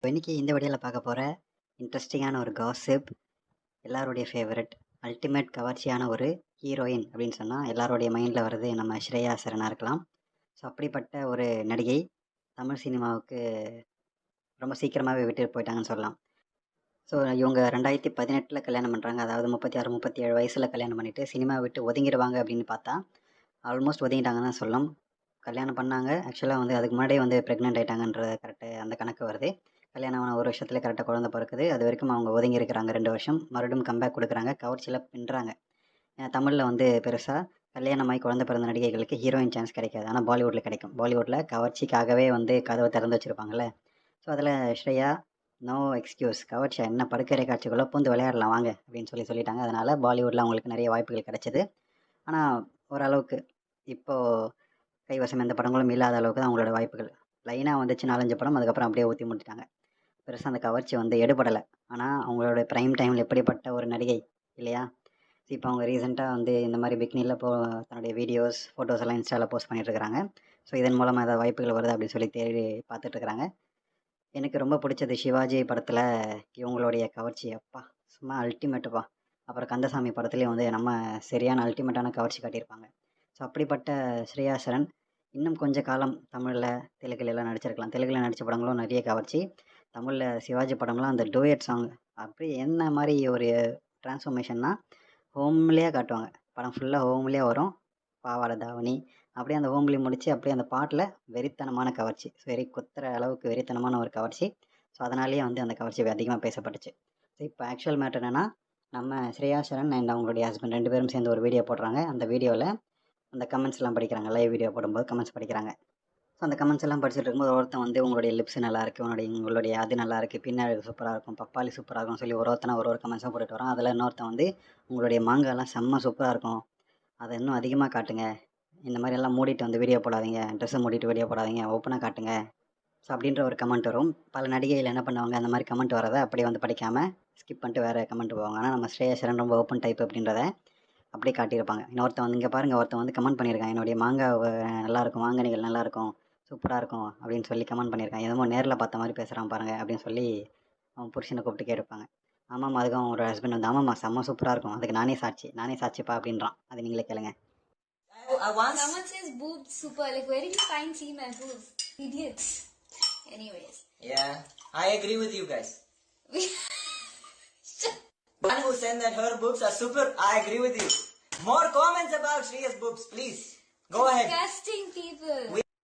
இன்னைக்கு இந்த வீடியோவில் பார்க்க போகிற இன்ட்ரெஸ்டிங்கான ஒரு காசிப், எல்லாருடைய ஃபேவரட் அல்டிமேட் கவர்ச்சியான ஒரு ஹீரோயின் அப்படின்னு சொன்னால் எல்லாருடைய மைண்டில் வர்றது நம்ம ஸ்ரேயா சரனாக இருக்கலாம். ஸோ அப்படிப்பட்ட ஒரு நடிகை தமிழ் சினிமாவுக்கு ரொம்ப சீக்கிரமாகவே விட்டு போயிட்டாங்கன்னு சொல்லலாம். ஸோ இவங்க 2018 கல்யாணம் பண்ணுறாங்க. அதாவது 36 37 வயசில் கல்யாணம் பண்ணிவிட்டு சினிமா விட்டு ஒதுங்கிடுவாங்க அப்படின்னு பார்த்தா ஆல்மோஸ்ட் ஒதுங்கிட்டாங்கன்னு தான் சொல்லலாம். கல்யாணம் பண்ணாங்க. ஆக்சுவலாக வந்து அதுக்கு முன்னாடியே வந்து ப்ரெக்னென்ட் ஆகிட்டாங்கன்ற கரெக்டு அந்த கணக்கு வருது. கல்யாணம் ஆன ஒரு வருஷத்துல கரெக்டாக குழந்தை பிறக்குது. அது வரைக்கும் அவங்க ஒதுங்கி இருக்கிறாங்க 2 வருஷம். மறுபடியும் கம்பேக் கொடுக்குறாங்க. கவர்ச்சியில் பின்னுறாங்க. தமிழில் வந்து பெருசாக கல்யாணமாகி குழந்தை பிறந்த நடிகைகளுக்கு ஹீரோயின் சான்ஸ் கிடைக்காது. ஆனால் பாலிவுட்டில் கிடைக்கும். பாலிவுட்டில் கவர்ச்சிக்காகவே வந்து கதவை திறந்து வச்சுருப்பாங்கல்ல. ஸோ அதில் ஸ்ரேயா நோ எக்ஸ்கியூஸ், கவர்ச்சியா என்ன படுக்கறை காட்சிக்குள்ளே பூந்து விளையாடலாம் வாங்க அப்படின்னு சொல்லிட்டாங்க. அதனால் பாலிவுட்டில் அவங்களுக்கு நிறைய வாய்ப்புகள் கிடைச்சிது. ஆனால் ஓரளவுக்கு இப்போது கைவசம் எந்த படங்களும் இல்லாத அளவுக்கு தான் அவங்களோட வாய்ப்புகள். லைனாக வந்துச்சு 4, 5 படம். அதுக்கப்புறம் அப்படியே ஊற்றி மூடிட்டாங்க. பெருசாக அந்த கவர்ச்சி வந்து எடுபடலை. ஆனால் அவங்களோட ப்ரைம் டைமில் எப்படிப்பட்ட ஒரு நடிகை இல்லையா? இப்போ அவங்க ரீசெண்டாக வந்து இந்த மாதிரி பிக்னியில் தன்னுடைய வீடியோஸ் ஃபோட்டோஸ் எல்லாம் இன்ஸ்டாவில் போஸ்ட் பண்ணிட்டுருக்காங்க. ஸோ இதன் மூலமாக ஏதாவது வாய்ப்புகள் வருது அப்படின்னு சொல்லி தேடி பார்த்துட்ருக்குறாங்க. எனக்கு ரொம்ப பிடிச்சது சிவாஜி படத்தில் இவங்களுடைய கவர்ச்சி. அப்பா சும்மா அல்டிமேட்டுப்பா. அப்புறம் கந்தசாமி படத்துலேயும் வந்து நம்ம சரியான அல்டிமேட்டான கவர்ச்சி காட்டியிருப்பாங்க. ஸோ அப்படிப்பட்ட ஸ்ரேயா சரன் இன்னும் கொஞ்ச காலம் தமிழில் தெலுங்குலலாம் நடிச்சிருக்கலாம். தெலுங்கில் நடித்த படங்களும் நிறைய கவர்ச்சி. தமிழில் சிவாஜி படம்லாம் அந்த டூயட் சாங் அப்படி என்ன மாதிரி ஒரு ட்ரான்ஸ்ஃபர்மேஷன்னா ஹோம்லியாக காட்டுவாங்க. படம் ஃபுல்லாக ஹோம்லியாக வரும். பாவாடை தாவணி அப்படியே அந்த ஹோம்லி முடித்து அப்படியே அந்த பாட்டில் வெறித்தனமான கவர்ச்சி. வெறி குத்துற அளவுக்கு வெறித்தனமான ஒரு கவர்ச்சி. ஸோ அதனாலேயே வந்து அந்த கவர்ச்சி அதிகமாக பேசப்பட்டுச்சு. ஸோ இப்போ ஆக்சுவல் மேட்டர் என்னென்னா, நம்ம ஸ்ரேயா சரண் அண்ட் அவங்களுடைய ஹஸ்பண்ட் 2 பேரும் சேர்ந்து ஒரு வீடியோ போடுறாங்க. அந்த வீடியோவில் அந்த கமெண்ட்ஸ்லாம் படிக்கிறாங்க. லைவ் வீடியோ போடும்போது கமெண்ட்ஸ் படிக்கிறாங்க. ஸோ அந்த கமெண்ட்ஸ் எல்லாம் படிச்சுட்டு இருக்கும்போது ஒருத்தன் வந்து உங்களுடைய லிப்ஸ் நல்லாயிருக்கு, உங்களுடைய அது நல்லாயிருக்கு, பின்னாடி சூப்பராக இருக்கும், பப்பாளி சூப்பராக இருக்கும் சொல்லி ஒருத்தனை ஒரு கமெண்ட்ஸாக போட்டுட்டு வரான். அதில் இன்னொருத்தன் வந்து உங்களுடைய மாங்காய்லாம் செம்ம சூப்பராக இருக்கும், அதை இன்னும் அதிகமாக காட்டுங்க, இந்த மாதிரி எல்லாம் மூடிட்டு வந்து வீடியோ போடாதீங்க, ட்ரெஸ்ஸை மூடிட்டு வீடியோ போடாதீங்க, ஓப்பனாக காட்டுங்க. ஸோ அப்படின்ற ஒரு கமெண்ட் வரும். பல நடிகைகள் என்ன பண்ணுவாங்க, அந்த மாதிரி கமெண்ட் வரதை அப்படியே வந்து படிக்காமல் ஸ்கிப் பண்ணிட்டு வேறு கமெண்ட் போவாங்க. ஆனால் நம்ம ஸ்ரேயா சரண் ரொம்ப ஓப்பன் டைப் அப்படின்றத அப்படியே காட்டியிருப்பாங்க. இன்னொருத்தன் வந்து இங்கே பாருங்கள், ஒருத்தன் வந்து கமெண்ட் பண்ணியிருக்கான், என்னுடைய மாங்காய் நல்லாயிருக்கும், மாங்கனிகள் நல்லாயிருக்கும், சூப்பராக இருக்கும் அப்படின்னு சொல்லி கமெண்ட் பண்ணியிருக்கான். எதுவும் நேரில் பார்த்த மாதிரி பேசுகிறான் பாருங்கள் அப்படின்னு சொல்லி அவன் புருஷனை கூப்பிட்டு கேட்பாங்க. ஆமாம், அதுக்கும் அவனோட ஹஸ்பண்ட் வந்து ஆமாம்மா செம்ம சூப்பராக இருக்கும், அதுக்கு நானே சாட்சிப்பா அப்படின்றான். அது நீங்களே கேளுங்க. Someone says boobs super, like where did you find see my boobs? Idiots. Anyways. Yeah, I agree with you guys. One who said that her boobs are super, I agree with you. More comments about Shreya's boobs, please. Go ahead. Disgusting people.